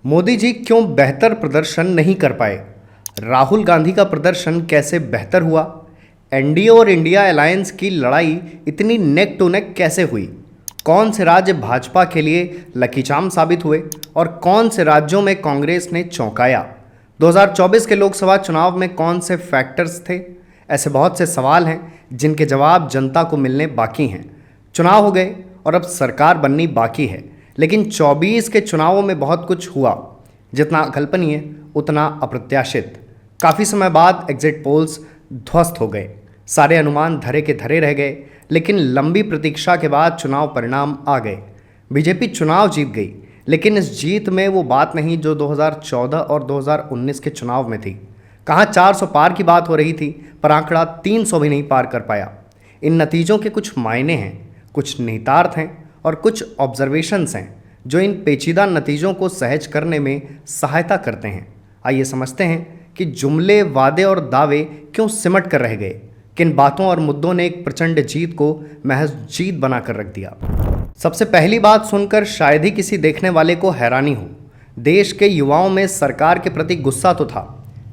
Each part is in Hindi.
मोदी जी क्यों बेहतर प्रदर्शन नहीं कर पाए? राहुल गांधी का प्रदर्शन कैसे बेहतर हुआ? एनडीए और इंडिया अलायंस की लड़ाई इतनी नेक टू नेक कैसे हुई? कौन से राज्य भाजपा के लिए लकी चार्म साबित हुए और कौन से राज्यों में कांग्रेस ने चौंकाया? 2024 के लोकसभा चुनाव में कौन से फैक्टर्स थे? ऐसे बहुत से सवाल हैं जिनके जवाब जनता को मिलने बाकी हैं। चुनाव हो गए और अब सरकार बननी बाकी है, लेकिन 24 के चुनावों में बहुत कुछ हुआ, जितना अकल्पनीय उतना अप्रत्याशित। काफ़ी समय बाद एग्जिट पोल्स ध्वस्त हो गए, सारे अनुमान धरे के धरे रह गए, लेकिन लंबी प्रतीक्षा के बाद चुनाव परिणाम आ गए। बीजेपी चुनाव जीत गई, लेकिन इस जीत में वो बात नहीं जो 2014 और 2019 के चुनाव में थी। कहाँ 400 पार की बात हो रही थी, पर आंकड़ा 300 भी नहीं पार कर पाया। इन नतीजों के कुछ मायने हैं, कुछ निहितार्थ हैं और कुछ ऑब्जर्वेशंस हैं जो इन पेचीदा नतीजों को सहज करने में सहायता करते हैं। आइए समझते हैं कि जुमले, वादे और दावे क्यों सिमट कर रह गए, किन बातों और मुद्दों ने एक प्रचंड जीत को महज जीत बनाकर रख दिया। सबसे पहली बात सुनकर शायद ही किसी देखने वाले को हैरानी हो। देश के युवाओं में सरकार के प्रति गुस्सा तो था,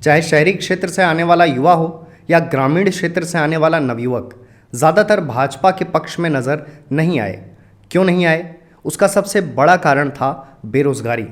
चाहे शहरी क्षेत्र से आने वाला युवा हो या ग्रामीण क्षेत्र से आने वाला नवयुवक। ज़्यादातर भाजपा के पक्ष में नज़र नहीं आए। क्यों नहीं आए? उसका सबसे बड़ा कारण था बेरोजगारी।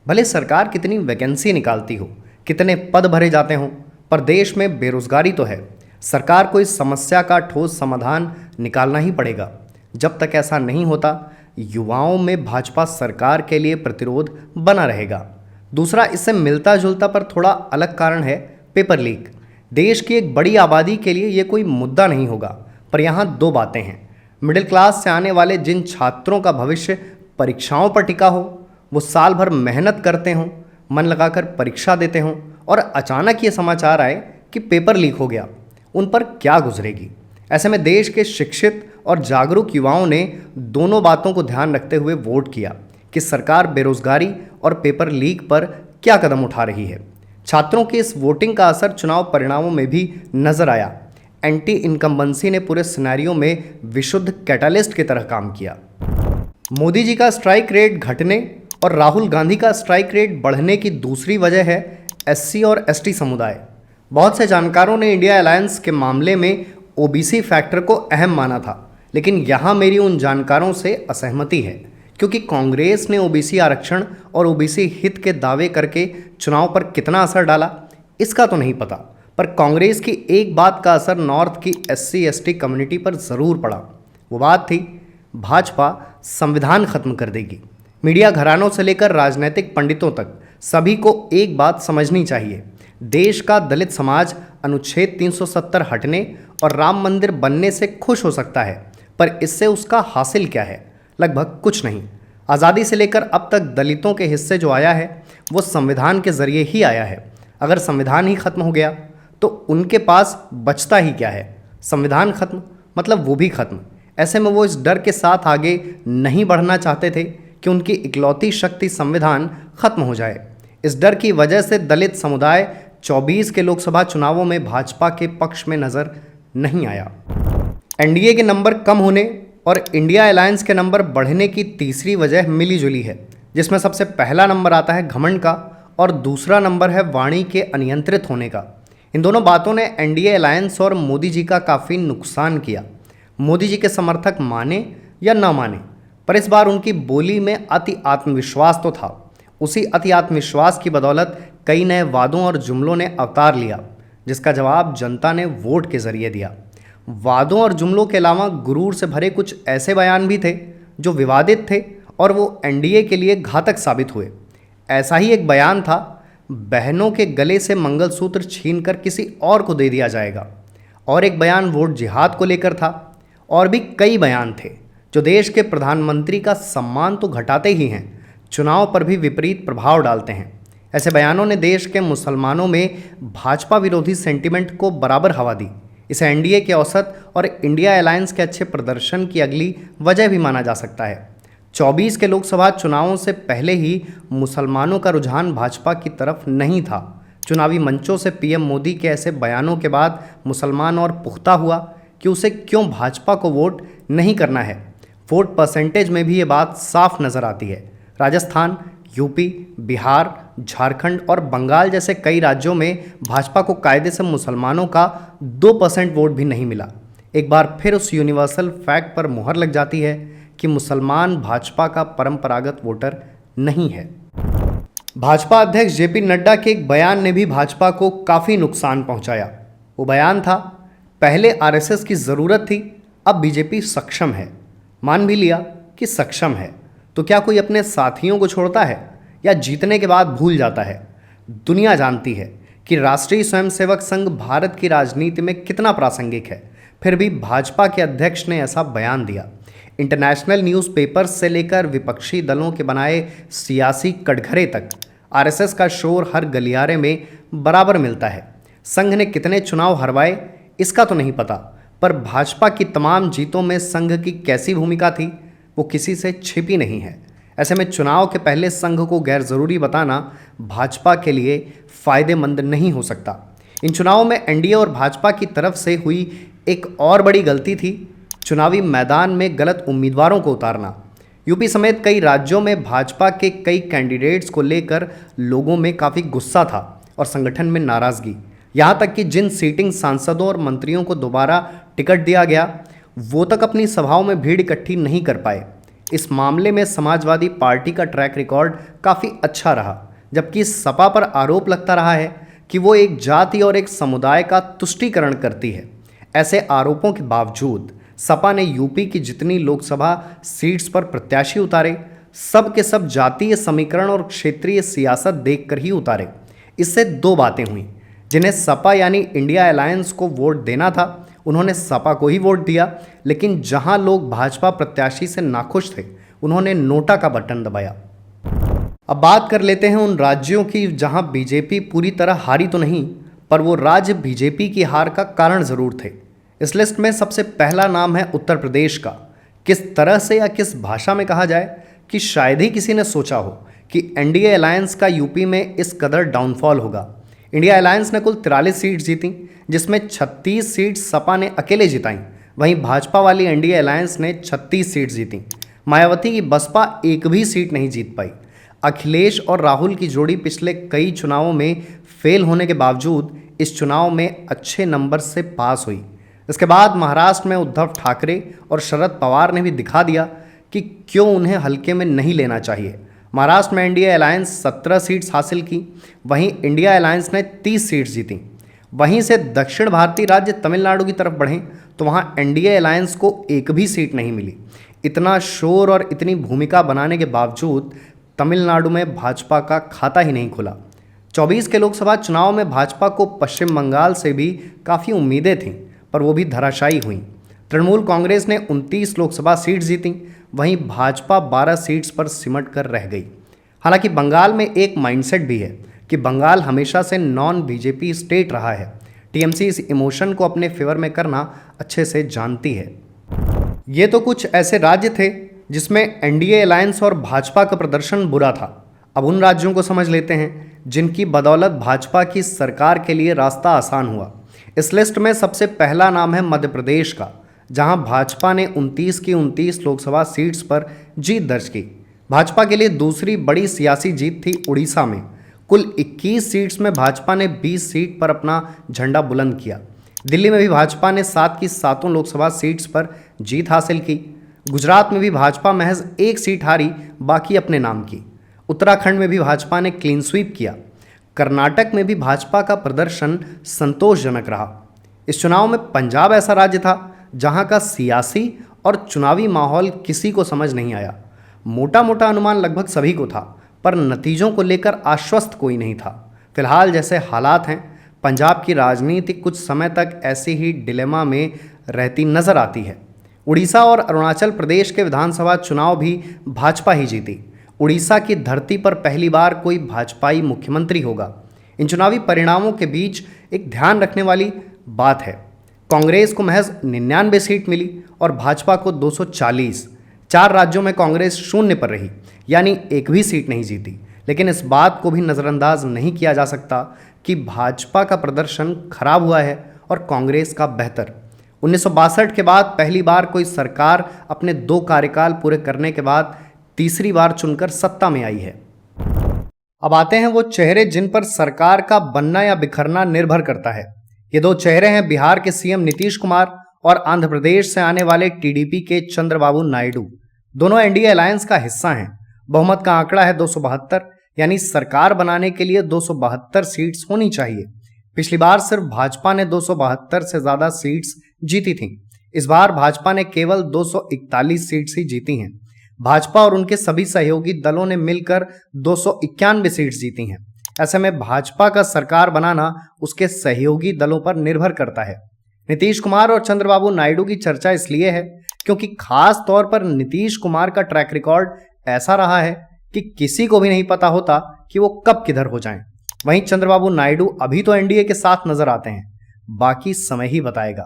भले सरकार कितनी वैकेंसी निकालती हो, कितने पद भरे जाते हों, पर देश में बेरोजगारी तो है। सरकार को इस समस्या का ठोस समाधान निकालना ही पड़ेगा। जब तक ऐसा नहीं होता, युवाओं में भाजपा सरकार के लिए प्रतिरोध बना रहेगा। दूसरा, इससे मिलता जुलता पर थोड़ा अलग कारण है पेपर लीक। देश की एक बड़ी आबादी के लिए ये कोई मुद्दा नहीं होगा, पर यहाँ दो बातें हैं। मिडिल क्लास से आने वाले जिन छात्रों का भविष्य परीक्षाओं पर टिका हो, वो साल भर मेहनत करते हों, मन लगाकर परीक्षा देते हों, और अचानक ये समाचार आए कि पेपर लीक हो गया, उन पर क्या गुजरेगी? ऐसे में देश के शिक्षित और जागरूक युवाओं ने दोनों बातों को ध्यान रखते हुए वोट किया कि सरकार बेरोजगारी और पेपर लीक पर क्या कदम उठा रही है। छात्रों की इस वोटिंग का असर चुनाव परिणामों में भी नजर आया। एंटी इनकम्बेंसी ने पूरे सिनेरियो में विशुद्ध कैटालिस्ट की तरह काम किया। मोदी जी का स्ट्राइक रेट घटने और राहुल गांधी का स्ट्राइक रेट बढ़ने की दूसरी वजह है एससी और एसटी समुदाय। बहुत से जानकारों ने इंडिया अलायंस के मामले में ओबीसी फैक्टर को अहम माना था, लेकिन यहाँ मेरी उन जानकारों से असहमति है, क्योंकि कांग्रेस ने ओबीसी आरक्षण और ओबीसी हित के दावे करके चुनाव पर कितना असर डाला इसका तो नहीं पता, पर कांग्रेस की एक बात का असर नॉर्थ की एससी एसटी कम्युनिटी पर ज़रूर पड़ा। वो बात थी, भाजपा संविधान खत्म कर देगी। मीडिया घरानों से लेकर राजनीतिक पंडितों तक सभी को एक बात समझनी चाहिए, देश का दलित समाज अनुच्छेद 370 हटने और राम मंदिर बनने से खुश हो सकता है, पर इससे उसका हासिल क्या है? लगभग कुछ नहीं। आज़ादी से लेकर अब तक दलितों के हिस्से जो आया है वो संविधान के जरिए ही आया है। अगर संविधान ही खत्म हो गया तो उनके पास बचता ही क्या है? संविधान खत्म मतलब वो भी खत्म। ऐसे में वो इस डर के साथ आगे नहीं बढ़ना चाहते थे कि उनकी इकलौती शक्ति संविधान खत्म हो जाए। इस डर की वजह से दलित समुदाय 24 के लोकसभा चुनावों में भाजपा के पक्ष में नजर नहीं आया। एनडीए के नंबर कम होने और इंडिया अलायंस के नंबर बढ़ने की तीसरी वजह मिली जुली है, जिसमें सबसे पहला नंबर आता है घमंड का और दूसरा नंबर है वाणी के अनियंत्रित होने का। इन दोनों बातों ने एनडीए अलायंस और मोदी जी का काफ़ी नुकसान किया। मोदी जी के समर्थक माने या न माने, पर इस बार उनकी बोली में अति आत्मविश्वास तो था। उसी अति आत्मविश्वास की बदौलत कई नए वादों और जुमलों ने अवतार लिया, जिसका जवाब जनता ने वोट के जरिए दिया। वादों और जुमलों के अलावा गुरूर से भरे कुछ ऐसे बयान भी थे जो विवादित थे और वो एनडीए के लिए घातक साबित हुए। ऐसा ही एक बयान था, बहनों के गले से मंगलसूत्र छीनकर किसी और को दे दिया जाएगा। और एक बयान वोट जिहाद को लेकर था। और भी कई बयान थे जो देश के प्रधानमंत्री का सम्मान तो घटाते ही हैं, चुनाव पर भी विपरीत प्रभाव डालते हैं। ऐसे बयानों ने देश के मुसलमानों में भाजपा विरोधी सेंटिमेंट को बराबर हवा दी। इसे एनडीए के औसत और इंडिया अलायंस के अच्छे प्रदर्शन की अगली वजह भी माना जा सकता है। 24 के लोकसभा चुनावों से पहले ही मुसलमानों का रुझान भाजपा की तरफ नहीं था। चुनावी मंचों से पीएम मोदी के ऐसे बयानों के बाद मुसलमान और पुख्ता हुआ कि उसे क्यों भाजपा को वोट नहीं करना है। वोट परसेंटेज में भी ये बात साफ नज़र आती है। राजस्थान, यूपी, बिहार, झारखंड और बंगाल जैसे कई राज्यों में भाजपा को कायदे से मुसलमानों का 2% वोट भी नहीं मिला। एक बार फिर उस यूनिवर्सल फैक्ट पर मुहर लग जाती है कि मुसलमान भाजपा का परंपरागत वोटर नहीं है। भाजपा अध्यक्ष जेपी नड्डा के एक बयान ने भी भाजपा को काफ़ी नुकसान पहुंचाया। वो बयान था, पहले आरएसएस की ज़रूरत थी, अब बीजेपी सक्षम है। मान भी लिया कि सक्षम है, तो क्या कोई अपने साथियों को छोड़ता है या जीतने के बाद भूल जाता है? दुनिया जानती है कि राष्ट्रीय स्वयंसेवक संघ भारत की राजनीति में कितना प्रासंगिक है, फिर भी भाजपा के अध्यक्ष ने ऐसा बयान दिया। इंटरनेशनल न्यूज़पेपर्स से लेकर विपक्षी दलों के बनाए सियासी कटघरे तक आरएसएस का शोर हर गलियारे में बराबर मिलता है। संघ ने कितने चुनाव हरवाए इसका तो नहीं पता, पर भाजपा की तमाम जीतों में संघ की कैसी भूमिका थी वो किसी से छिपी नहीं है। ऐसे में चुनाव के पहले संघ को गैर जरूरी बताना भाजपा के लिए फायदेमंद नहीं हो सकता। इन चुनावों में एनडीए और भाजपा की तरफ से हुई एक और बड़ी गलती थी चुनावी मैदान में गलत उम्मीदवारों को उतारना। यूपी समेत कई राज्यों में भाजपा के कई कैंडिडेट्स को लेकर लोगों में काफ़ी गुस्सा था और संगठन में नाराज़गी। यहाँ तक कि जिन सीटिंग सांसदों और मंत्रियों को दोबारा टिकट दिया गया वो तक अपनी सभाओं में भीड़ इकट्ठी नहीं कर पाए। इस मामले में समाजवादी पार्टी का ट्रैक रिकॉर्ड काफ़ी अच्छा रहा, जबकि सपा पर आरोप लगता रहा है कि वो एक जाति और एक समुदाय का तुष्टीकरण करती है। ऐसे आरोपों के बावजूद सपा ने यूपी की जितनी लोकसभा सीट्स पर प्रत्याशी उतारे, सब के सब जातीय समीकरण और क्षेत्रीय सियासत देखकर ही उतारे। इससे दो बातें हुई, जिन्हें सपा यानी इंडिया अलायंस को वोट देना था उन्होंने सपा को ही वोट दिया, लेकिन जहां लोग भाजपा प्रत्याशी से नाखुश थे उन्होंने नोटा का बटन दबाया। अब बात कर लेते हैं उन राज्यों की जहां बीजेपी पूरी तरह हारी तो नहीं, पर वो राज्य बीजेपी की हार का कारण जरूर थे। इस लिस्ट में सबसे पहला नाम है उत्तर प्रदेश का। किस तरह से या किस भाषा में कहा जाए कि शायद ही किसी ने सोचा हो कि एनडीए अलायंस का यूपी में इस कदर डाउनफॉल होगा। इंडिया अलायंस ने कुल 43 सीट जीती, जिसमें 36 सीट सपा ने अकेले जिताई। वहीं भाजपा वाली एनडीए अलायंस ने 36 सीट जीती। मायावती की बसपा एक भी सीट नहीं जीत पाई। अखिलेश और राहुल की जोड़ी पिछले कई चुनावों में फेल होने के बावजूद इस चुनाव में अच्छे नंबर से पास हुई। इसके बाद महाराष्ट्र में उद्धव ठाकरे और शरद पवार ने भी दिखा दिया कि क्यों उन्हें हल्के में नहीं लेना चाहिए। महाराष्ट्र में एनडीए अलायंस 17 सीट्स हासिल की, वहीं इंडिया अलायंस ने 30 सीट्स जीती। वहीं से दक्षिण भारतीय राज्य तमिलनाडु की तरफ बढ़ें तो वहां एनडीए अलायंस को एक भी सीट नहीं मिली। इतना शोर और इतनी भूमिका बनाने के बावजूद तमिलनाडु में भाजपा का खाता ही नहीं खुला। 24 के लोकसभा चुनाव में भाजपा को पश्चिम बंगाल से भी काफ़ी उम्मीदें थीं, पर वो भी धराशायी हुई। तृणमूल कांग्रेस ने 29 लोकसभा सीट जीती, वहीं भाजपा 12 सीट्स पर सिमट कर रह गई। हालांकि बंगाल में एक माइंडसेट भी है कि बंगाल हमेशा से नॉन बीजेपी स्टेट रहा है। टीएमसी इस इमोशन को अपने फेवर में करना अच्छे से जानती है। ये तो कुछ ऐसे राज्य थे जिसमें एनडीए अलायंस और भाजपा का प्रदर्शन बुरा था। अब उन राज्यों को समझ लेते हैं जिनकी बदौलत भाजपा की सरकार के लिए रास्ता आसान हुआ। इस लिस्ट में सबसे पहला नाम है मध्य प्रदेश का, जहां भाजपा ने 29 की 29 लोकसभा सीट्स पर जीत दर्ज की। भाजपा के लिए दूसरी बड़ी सियासी जीत थी उड़ीसा में। कुल 21 सीट्स में भाजपा ने 20 सीट पर अपना झंडा बुलंद किया। दिल्ली में भी भाजपा ने 7 की 7 लोकसभा सीट्स पर जीत हासिल की। गुजरात में भी भाजपा महज एक सीट हारी, बाकी अपने नाम की। उत्तराखंड में भी भाजपा ने क्लीन स्वीप किया। कर्नाटक में भी भाजपा का प्रदर्शन संतोषजनक रहा। इस चुनाव में पंजाब ऐसा राज्य था जहां का सियासी और चुनावी माहौल किसी को समझ नहीं आया। मोटा मोटा अनुमान लगभग सभी को था, पर नतीजों को लेकर आश्वस्त कोई नहीं था। फिलहाल जैसे हालात हैं, पंजाब की राजनीति कुछ समय तक ऐसे ही डिलेमा में रहती नजर आती है। उड़ीसा और अरुणाचल प्रदेश के विधानसभा चुनाव भी भाजपा ही जीती। उड़ीसा की धरती पर पहली बार कोई भाजपाई मुख्यमंत्री होगा। इन चुनावी परिणामों के बीच एक ध्यान रखने वाली बात है, कांग्रेस को महज 99 सीट मिली और भाजपा को 240। 4 राज्यों में कांग्रेस शून्य पर रही, यानी एक भी सीट नहीं जीती। लेकिन इस बात को भी नज़रअंदाज नहीं किया जा सकता कि भाजपा का प्रदर्शन खराब हुआ है और कांग्रेस का बेहतर। 1962 के बाद पहली बार कोई सरकार अपने 2 कार्यकाल पूरे करने के बाद तीसरी बार चुनकर सत्ता में आई है। अब आते हैं वो चेहरे जिन पर सरकार का बनना या बिखरना निर्भर करता है। ये दो चेहरे हैं बिहार के सीएम नीतीश कुमार और आंध्र प्रदेश से आने वाले टीडीपी के चंद्रबाबू नायडू। दोनों एनडीए अलायंस का हिस्सा हैं। बहुमत का आंकड़ा है 272, यानी सरकार बनाने के लिए 272 सीट्स होनी चाहिए। पिछली बार सिर्फ भाजपा ने 272 से ज्यादा सीट्स जीती थीं। इस बार भाजपा ने केवल 241 सीट्स ही जीती हैं। भाजपा और उनके सभी सहयोगी दलों ने मिलकर 291 सीट्स जीती हैं। ऐसे में भाजपा का सरकार बनाना उसके सहयोगी दलों पर निर्भर करता है। नीतीश कुमार और चंद्रबाबू नायडू की चर्चा इसलिए है क्योंकि खास तौर पर नीतीश कुमार का ट्रैक रिकॉर्ड ऐसा रहा है कि किसी को भी नहीं पता होता कि वो कब किधर हो जाएं। वहीं चंद्रबाबू नायडू अभी तो एनडीए के साथ नजर आते हैं, बाकी समय ही बताएगा।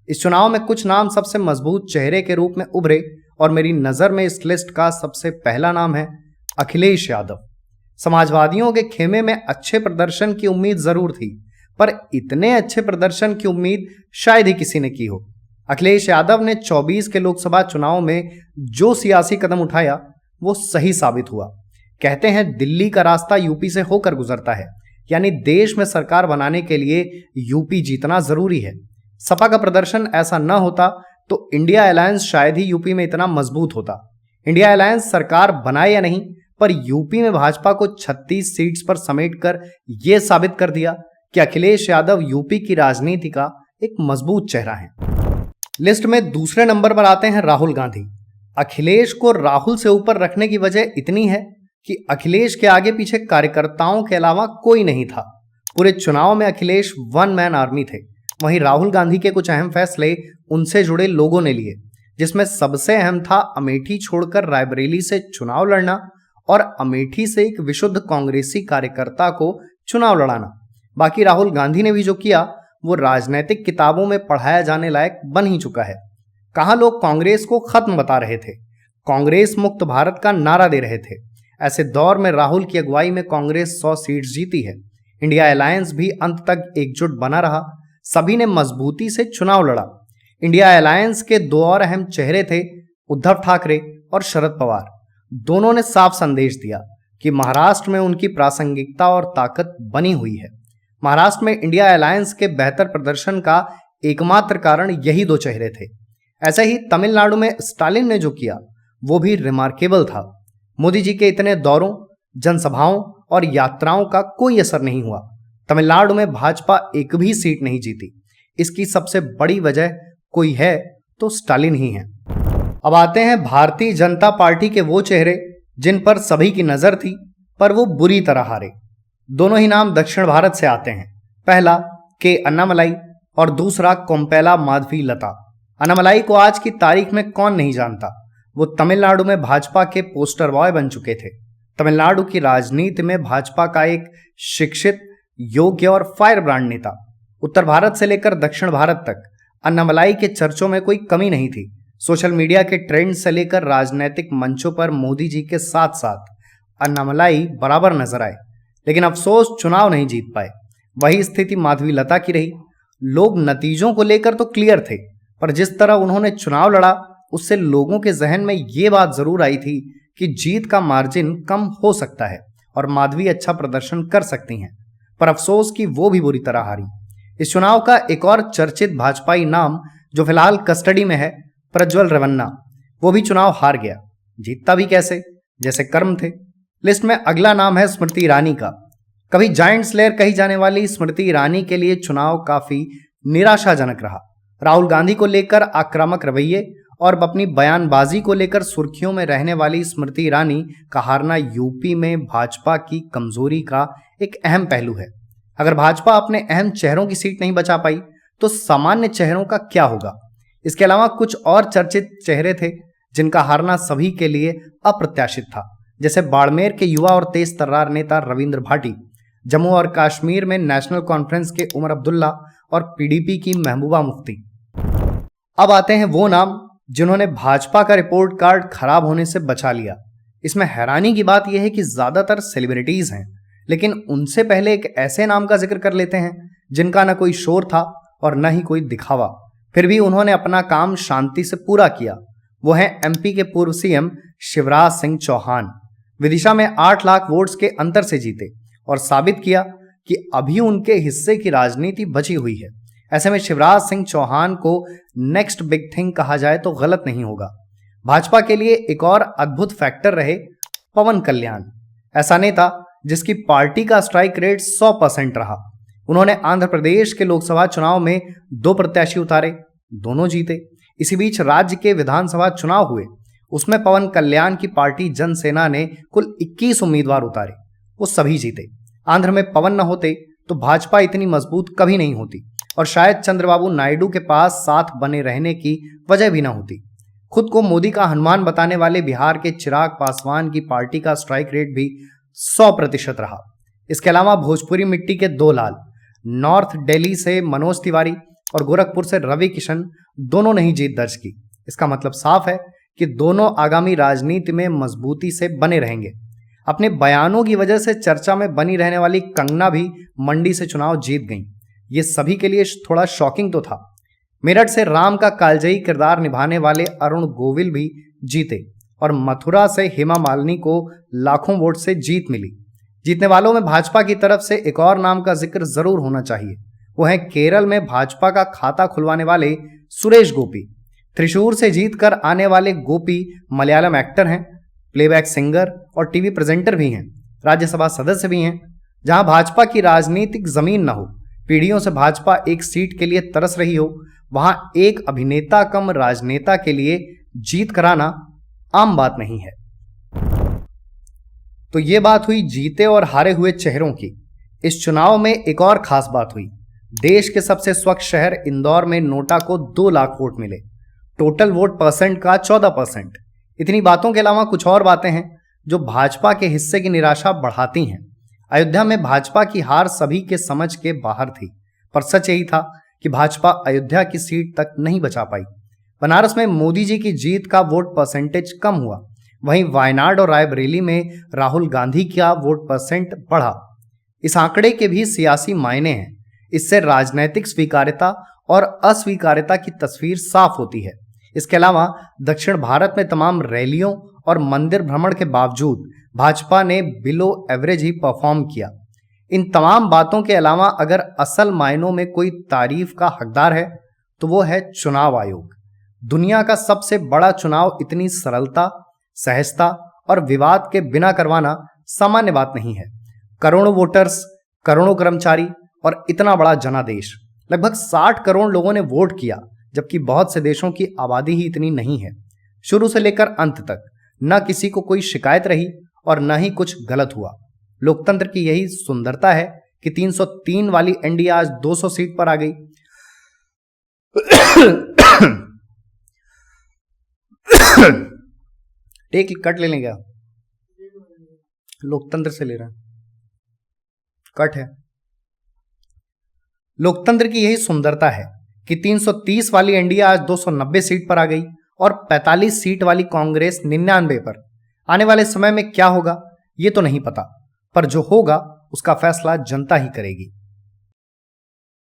इस चुनाव में कुछ नाम सबसे मजबूत चेहरे के रूप में उभरे और मेरी नजर में इस लिस्ट का सबसे पहला नाम है अखिलेश यादव। समाजवादियों के खेमे में अच्छे प्रदर्शन की उम्मीद जरूर थी, पर इतने अच्छे प्रदर्शन की उम्मीद शायद ही किसी ने की हो। अखिलेश यादव ने 24 के लोकसभा चुनाव में जो सियासी कदम उठाया वो सही साबित हुआ। कहते हैं दिल्ली का रास्ता यूपी से होकर गुजरता है, यानी देश में सरकार बनाने के लिए यूपी जीतना जरूरी है। सपा का प्रदर्शन ऐसा न होता तो इंडिया अलायंस शायद ही यूपी में इतना मजबूत होता। इंडिया अलायंस सरकार बनाए या नहीं, पर यूपी में भाजपा को 36 सीट्स पर समेटकर यह साबित कर दिया कि अखिलेश यादव यूपी की राजनीति का एक मजबूत चेहरा है। लिस्ट में दूसरे नंबर पर आते हैं राहुल गांधी। अखिलेश को राहुल से ऊपर रखने की वजह इतनी है कि अखिलेश के आगे पीछे कार्यकर्ताओं के अलावा कोई नहीं था। पूरे चुनाव में अखिलेश वन मैन आर्मी थे। वहीं राहुल गांधी के कुछ अहम फैसले उनसे जुड़े लोगों ने लिए, जिसमें सबसे अहम था अमेठी छोड़कर रायबरेली से चुनाव लड़ना और अमेठी से एक विशुद्ध कांग्रेसी कार्यकर्ता को चुनाव लड़ाना। बाकी राहुल गांधी ने भी जो किया वो राजनीतिक किताबों में पढ़ाया जाने लायक बन ही चुका है। कहां लोग कांग्रेस को खत्म बता रहे थे, कांग्रेस मुक्त भारत का नारा दे रहे थे। ऐसे दौर में राहुल की अगुवाई में कांग्रेस 100 सीट्स जीती है। इंडिया अलायंस भी अंत तक एकजुट बना रहा। सभी ने मजबूती से चुनाव लड़ा। इंडिया अलायंस के दो और अहम चेहरे थे, उद्धव ठाकरे और शरद पवार। दोनों ने साफ संदेश दिया कि महाराष्ट्र में उनकी प्रासंगिकता और ताकत बनी हुई है। महाराष्ट्र में इंडिया अलायंस के बेहतर प्रदर्शन का एकमात्र कारण यही दो चेहरे थे। ऐसे ही तमिलनाडु में स्टालिन ने जो किया वो भी रिमार्केबल था। मोदी जी के इतने दौरों, जनसभाओं और यात्राओं का कोई असर नहीं हुआ। तमिलनाडु में भाजपा एक भी सीट नहीं जीती। इसकी सबसे बड़ी वजह कोई है तो स्टालिन ही है। अब आते हैं भारतीय जनता पार्टी के वो चेहरे जिन पर सभी की नजर थी, पर वो बुरी तरह हारे। दोनों ही नाम दक्षिण भारत से आते हैं। पहला के अन्नामलाई और दूसरा कोम्पेला माधवी लता। अन्नामलाई को आज की तारीख में कौन नहीं जानता। वो तमिलनाडु में भाजपा के पोस्टर बॉय बन चुके थे। तमिलनाडु की राजनीति में भाजपा का एक शिक्षित, योग्य और फायर ब्रांड नेता। उत्तर भारत से लेकर दक्षिण भारत तक अन्नामलाई के चर्चों में कोई कमी नहीं थी। सोशल मीडिया के ट्रेंड से लेकर राजनीतिक मंचों पर मोदी जी के साथ साथ अन्नामलाई बराबर नजर आए, लेकिन अफसोस चुनाव नहीं जीत पाए। वही स्थिति माधवी लता की रही। लोग नतीजों को लेकर तो क्लियर थे, पर जिस तरह उन्होंने चुनाव लड़ा उससे लोगों के जहन में ये बात जरूर आई थी कि जीत का मार्जिन कम हो सकता है और माधवी अच्छा प्रदर्शन कर सकती हैं, पर अफसोस कि वो भी बुरी तरह हारी। इस चुनाव का एक और चर्चित भाजपाई नाम जो फिलहाल कस्टडी में है, प्रज्वल रेवन्ना, वो भी चुनाव हार गया। जीतता भी कैसे, जैसे कर्म थे। लिस्ट में अगला नाम है स्मृति ईरानी का। कभी जायंट स्लेयर कही जाने वाली स्मृति ईरानी के लिए चुनाव काफी निराशाजनक रहा। राहुल गांधी को लेकर आक्रामक रवैये और अपनी बयानबाजी को लेकर सुर्खियों में रहने वाली स्मृति ईरानी का हारना यूपी में भाजपा की कमजोरी का एक अहम पहलू है। अगर भाजपा अपने अहम चेहरों की सीट नहीं बचा पाई तो सामान्य चेहरों का क्या होगा। इसके अलावा कुछ और चर्चित चेहरे थे जिनका हारना सभी के लिए अप्रत्याशित था, जैसे बाड़मेर के युवा और तेज तर्रार नेता रविंद्र भाटी, जम्मू और कश्मीर में नेशनल कॉन्फ्रेंस के उमर अब्दुल्ला और पीडीपी की महबूबा मुफ्ती। अब आते हैं वो नाम जिन्होंने भाजपा का रिपोर्ट कार्ड खराब होने से बचा लिया। इसमें हैरानी की बात यह है कि ज्यादातर सेलिब्रिटीज हैं, लेकिन उनसे पहले एक ऐसे नाम का जिक्र कर लेते हैं जिनका न कोई शोर था और न ही कोई दिखावा, फिर भी उन्होंने अपना काम शांति से पूरा किया। वो है एमपी के पूर्व सीएम शिवराज सिंह चौहान। विदिशा में 8 लाख वोट्स के अंतर से जीते और साबित किया कि अभी उनके हिस्से की राजनीति बची हुई है। ऐसे में शिवराज सिंह चौहान को नेक्स्ट बिग थिंग कहा जाए तो गलत नहीं होगा। भाजपा के लिए एक और अद्भुत फैक्टर रहे पवन कल्याण, ऐसा नेता जिसकी पार्टी का स्ट्राइक रेट 100% रहा। उन्होंने आंध्र प्रदेश के लोकसभा चुनाव में 2 प्रत्याशी उतारे, दोनों जीते। इसी बीच राज्य के विधानसभा चुनाव हुए, उसमें पवन कल्याण की पार्टी जनसेना ने कुल 21 उम्मीदवार उतारे, वो सभी जीते। आंध्र में पवन न होते तो भाजपा इतनी मजबूत कभी नहीं होती और शायद चंद्रबाबू नायडू के पास साथ बने रहने की वजह भी न होती। खुद को मोदी का हनुमान बताने वाले बिहार के चिराग पासवान की पार्टी का स्ट्राइक रेट भी 100% रहा। इसके अलावा भोजपुरी मिट्टी के 2 लाल, नॉर्थ दिल्ली से मनोज तिवारी और गोरखपुर से रवि किशन दोनों ने ही जीत दर्ज की। इसका मतलब साफ है कि दोनों आगामी राजनीति में मजबूती से बने रहेंगे। अपने बयानों की वजह से चर्चा में बनी रहने वाली कंगना भी मंडी से चुनाव जीत गईं। ये सभी के लिए थोड़ा शॉकिंग तो था। मेरठ से राम का कालजयी किरदार निभाने वाले अरुण गोविल भी जीते और मथुरा से हेमा मालिनी को लाखों वोट से जीत मिली। जीतने वालों में भाजपा की तरफ से एक और नाम का जिक्र जरूर होना चाहिए, वो है केरल में भाजपा का खाता खुलवाने वाले सुरेश गोपी। त्रिशूर से जीतकर आने वाले गोपी मलयालम एक्टर हैं, प्लेबैक सिंगर और टीवी प्रेजेंटर भी हैं, राज्यसभा सदस्य भी हैं। जहां भाजपा की राजनीतिक जमीन न हो, पीढ़ियों से भाजपा एक सीट के लिए तरस रही हो, वहां एक अभिनेता कम राजनेता के लिए जीत कराना आम बात नहीं है। तो ये बात हुई जीते और हारे हुए चेहरों की। इस चुनाव में एक और खास बात हुई। देश के सबसे स्वच्छ शहर इंदौर में नोटा को 2 लाख वोट मिले, टोटल वोट परसेंट का 14%। इतनी बातों के अलावा कुछ और बातें हैं जो भाजपा के हिस्से की निराशा बढ़ाती हैं। अयोध्या में भाजपा की हार सभी के समझ के बाहर थी, पर सच यही था कि भाजपा अयोध्या की सीट तक नहीं बचा पाई। बनारस में मोदी जी की जीत का वोट परसेंटेज कम हुआ, वहीं वायनाड और रायबरेली में राहुल गांधी का वोट परसेंट बढ़ा। इस आंकड़े के भी सियासी मायने हैं। इससे राजनैतिक स्वीकार्यता और अस्वीकार्यता की तस्वीर साफ होती है। इसके अलावा दक्षिण भारत में तमाम रैलियों और मंदिर भ्रमण के बावजूद भाजपा ने बिलो एवरेज ही परफॉर्म किया। इन तमाम बातों के अलावा अगर असल मायनों में कोई तारीफ का हकदार है तो वो है चुनाव आयोग। दुनिया का सबसे बड़ा चुनाव इतनी सरलता, सहजता और विवाद के बिना करवाना सामान्य बात नहीं है। करोड़ों वोटर्स, करोड़ों कर्मचारी और इतना बड़ा जनादेश, लगभग 60 करोड़ लोगों ने वोट किया, जबकि बहुत से देशों की आबादी ही इतनी नहीं है। शुरू से लेकर अंत तक न किसी को कोई शिकायत रही और न ही कुछ गलत हुआ। लोकतंत्र की यही सुंदरता है कि 303 वाली एनडीए आज 200 सीट पर आ गई। एक कट ले लेंगे, लोकतंत्र से ले रहे हैं, कट है। लोकतंत्र की यही सुंदरता है कि 330 वाली एनडीए आज 290 सीट पर आ गई और 45 सीट वाली कांग्रेस 99 पर। आने वाले समय में क्या होगा ये तो नहीं पता, पर जो होगा उसका फैसला जनता ही करेगी।